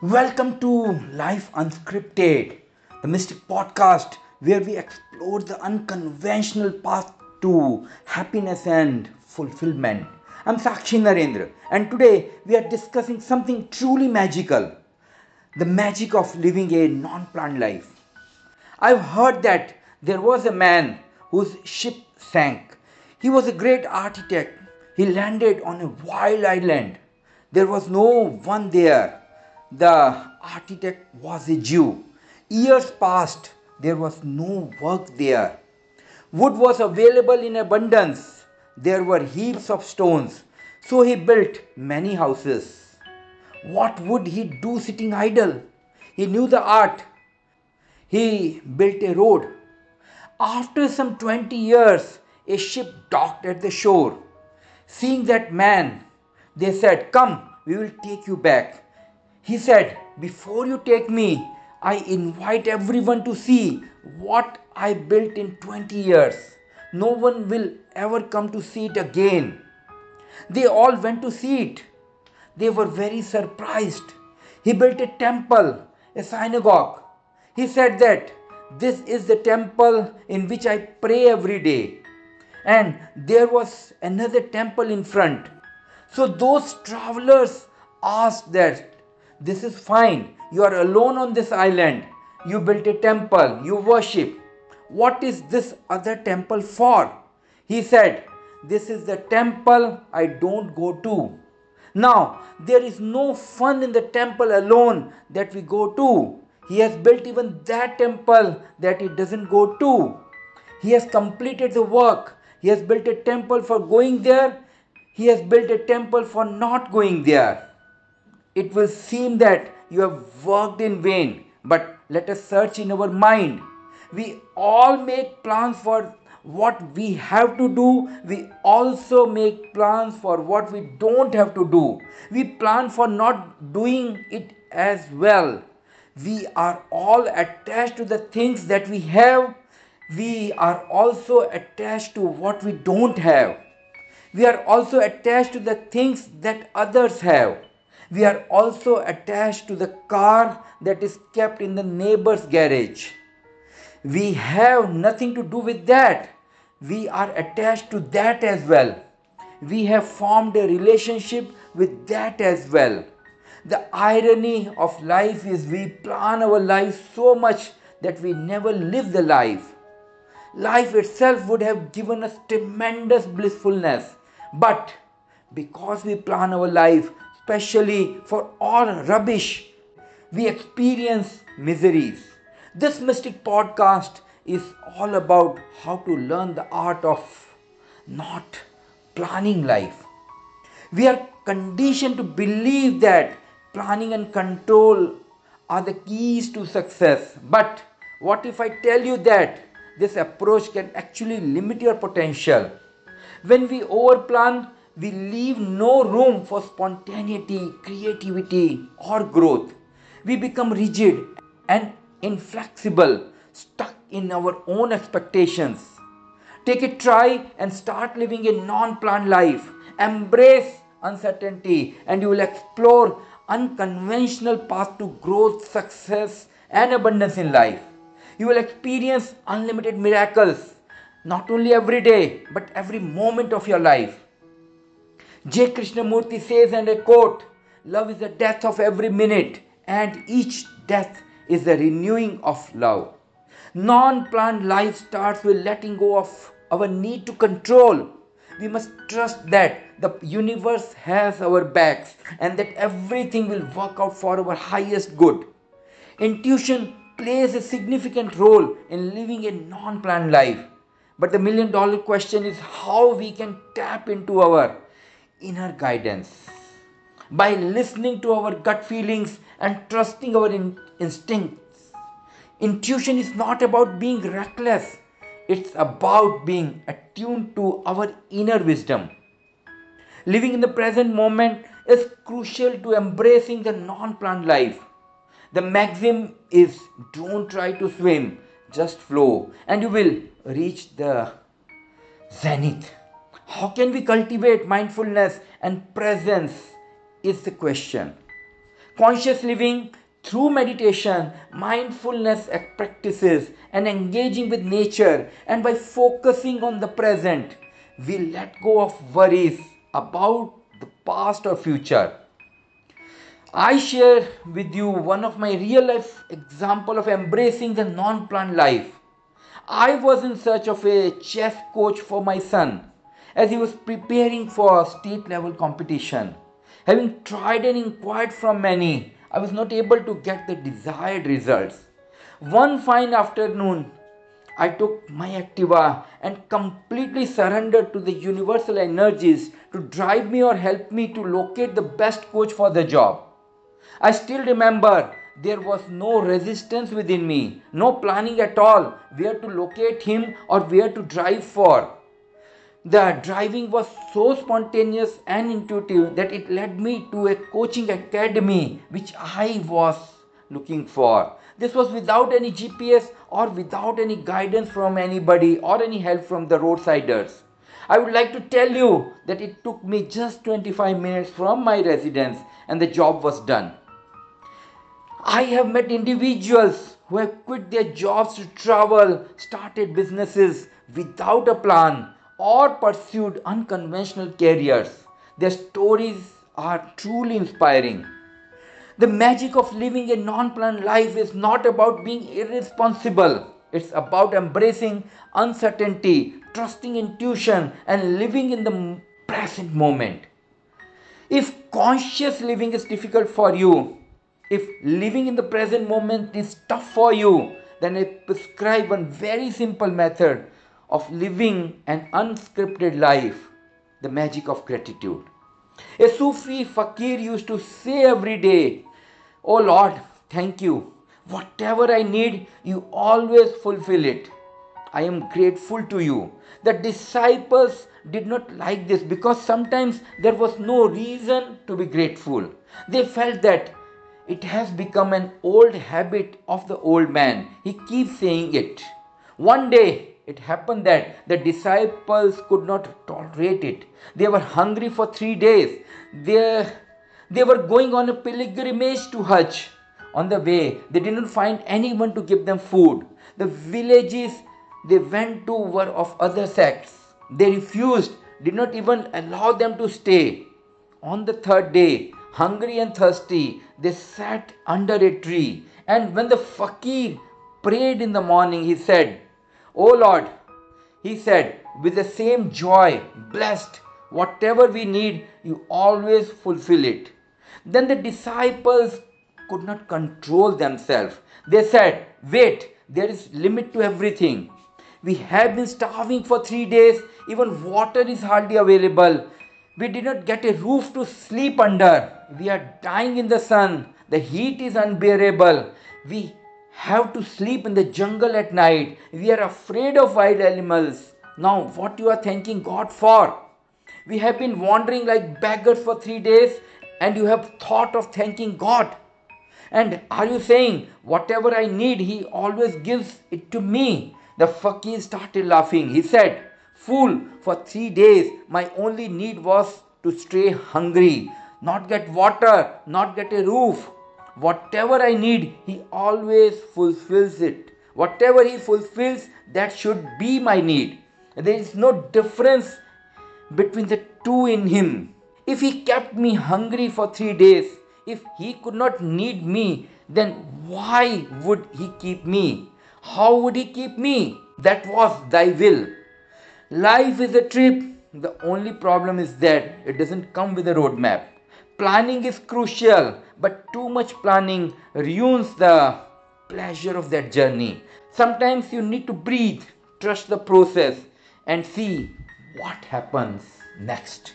Welcome to Life Unscripted, the Mystic Podcast where we explore the unconventional path to happiness and fulfillment. I'm Sakshi Narendra, and today we are discussing something truly magical, the magic of living a non planned life. I've heard that there was a man whose ship sank. He was a great architect. He landed on a wild island. There was no one there. The architect was a Jew. Years passed. There was no work there. Wood was available in abundance. There were heaps of stones. So he built many houses. What would he do sitting idle? He knew the art. He built a road. After some 20 years, a ship docked at the shore. Seeing that man, they said, "Come, we will take you back." He said, "Before you take me, I invite everyone to see what I built in 20 years. No one will ever come to see it again." They all went to see it. They were very surprised. He built a temple, a synagogue. He said that this is the temple in which I pray every day. And there was another temple in front. So those travelers asked that this is fine. You are alone on this island. You built a temple. You worship. What is this other temple for? He said, "This is the temple I don't go to." Now, there is no fun in the temple alone that we go to. He has built even that temple that he doesn't go to. He has completed the work. He has built a temple for going there. He has built a temple for not going there. It will seem that you have worked in vain, but let us search in our mind. We all make plans for what we have to do. We also make plans for what we don't have to do. We plan for not doing it as well. We are all attached to the things that we have. We are also attached to what we don't have. We are also attached to the things that others have. We are also attached to the car that is kept in the neighbor's garage. We have nothing to do with that. We are attached to that as well. We have formed a relationship with that as well. The irony of life is we plan our life so much that we never live the life. Life itself would have given us tremendous blissfulness. But because we plan our life, especially for all rubbish, we experience miseries. This Mystic Podcast is all about how to learn the art of not planning life. We are conditioned to believe that planning and control are the keys to success. But what if I tell you that this approach can actually limit your potential? When we overplan, we leave no room for spontaneity, creativity, or growth. We become rigid and inflexible, stuck in our own expectations. Take a try and start living a non planned life. Embrace uncertainty and you will explore unconventional paths to growth, success, and abundance in life. You will experience unlimited miracles, not only every day, but every moment of your life. J. Krishnamurti says, and I quote, "Love is the death of every minute, and each death is the renewing of love." Non planned life starts with letting go of our need to control. We must trust that the universe has our backs and that everything will work out for our highest good. Intuition plays a significant role in living a non planned life. But the $1,000,000 question is how we can tap into our inner guidance. By listening to our gut feelings and trusting our instincts. Intuition is not about being reckless, it's about being attuned to our inner wisdom. Living in the present moment is crucial to embracing the non planned life. The maxim is don't try to swim, just flow, and you will reach the zenith. How can we cultivate mindfulness and presence? Is the question. Conscious living through meditation, mindfulness practices, and engaging with nature, and by focusing on the present, we let go of worries about the past or future. I share with you one of my real life example of embracing the non-planned life. I was in search of a chess coach for my son as he was preparing for state level competition. Having tried and inquired from many, I was not able to get the desired results. One fine afternoon, I took my Activa and completely surrendered to the universal energies to drive me or help me to locate the best coach for the job. I still remember there was no resistance within me, no planning at all where to locate him or where to drive for. The driving was so spontaneous and intuitive that it led me to a coaching academy which I was looking for. This was without any GPS or without any guidance from anybody or any help from the roadsiders. I would like to tell you that it took me just 25 minutes from my residence and the job was done. I have met individuals who have quit their jobs to travel, started businesses without a plan, or pursued unconventional careers. Their stories are truly inspiring. The magic of living a non planned life is not about being irresponsible, it's about embracing uncertainty, trusting intuition, and living in the present moment. If conscious living is difficult for you, if living in the present moment is tough for you, then I prescribe one very simple method of living an unscripted life, the magic of gratitude. A Sufi fakir used to say every day, "Oh Lord, thank you. Whatever I need, you always fulfill it. I am grateful to you." The disciples did not like this because sometimes there was no reason to be grateful. They felt that it has become an old habit of the old man. He keeps saying it. One day it happened that the disciples could not tolerate it. They were hungry for 3 days. They were going on a pilgrimage to Hajj. On the way, they did not find anyone to give them food. The villages they went to were of other sects. They refused, did not even allow them to stay. On the third day, hungry and thirsty, they sat under a tree. And when the fakir prayed in the morning, he said, "O Lord," he said, "with the same joy, blessed, whatever we need, you always fulfill it." Then the disciples could not control themselves. They said, "Wait, there is limit to everything. We have been starving for 3 days, even water is hardly available. We did not get a roof to sleep under. We are dying in the sun. The heat is unbearable. We have to sleep in the jungle at night. We are afraid of wild animals. Now, what you are thanking God for? We have been wandering like beggars for 3 days, and you have thought of thanking God. And are you saying, whatever I need, He always gives it to me?" The fakir started laughing. He said, "Fool, for 3 days my only need was to stay hungry, not get water, not get a roof. Whatever I need, He always fulfills it. Whatever He fulfills, that should be my need. There is no difference between the two in Him. If He kept me hungry for 3 days, if He could not need me, then why would He keep me? How would He keep me? That was Thy will. Life is a trip. The only problem is that it doesn't come with a roadmap. Planning is crucial, but too much planning ruins the pleasure of that journey. Sometimes you need to breathe, trust the process, and see what happens next.